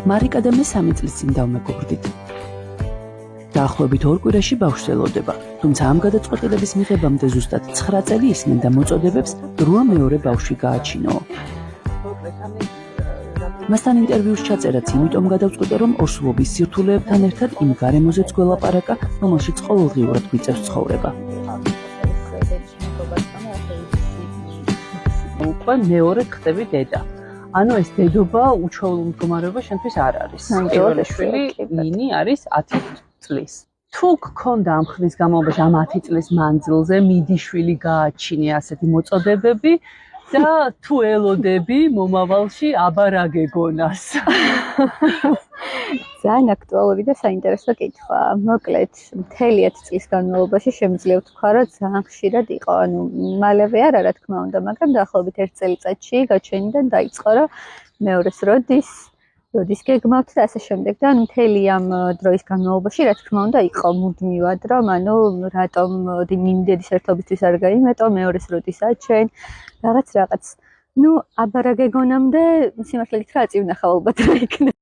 მარიკა და მე 3 წლის წინ დავმეგობრდით. დაახლოებით 2 კვირაში ბავშვს ელოდება, თუმცა ამ გადაწყვეტილების მიღებამდე ზუსტად 9 წელი ისმენდა მოწოდებებს, როა მეორე ბავშვი გააჩინო. მასთან ინტერვიუს ჩაწერაც იმიტომ გადავწყვიტე, რომ ორსულობის სირთულეებთან ერთად იმ გარემოზეც გველაპარაკა, რომელშიც ყოველდღიურად გვიწევს ცხოვრება. უკვე მეორე ხდები დედა. ანუ ეს დედობა უჩვეულო მდგომარეობა შენთვის არ არის. პირველი შვილი ნინი არის 10 წლის. თუ გქონდა ამ ხნის განმავლობაში ამ 10 წლის მანძილზე მიდიშვილი გააჩინე ასეთი მოწოდებები და თუ ელოდები მომავალში აბა რა გეგონას. ძალიან აქტუალური და საინტერესო კითხვა. მოკლედ, მთელი 10 წლის განმავლობაში შემიძლია ვთქვა, რომ ძალიან ხშირად იყო. ანუ მალევე არა, რა თქმა უნდა, მაგრამ დაახლოებით 1 წელიწადში გაჩენიდან დაიწყო, რომ მეორეს როდის გეგმავთ და ასე შემდეგ. და ანუ მთელი ამ დროის განმავლობაში, რა თქმა უნდა, იყო მუდმივად, რომ ანუ რატომ მინდედის ერთობისთვის არ გაიმეტო, მეორეს როდის აჩენ, რაღაც. ნუ აბა რა გეგონამდე, სიმართლე გითხრა, აწივნახავ ალბათ რა იქნება.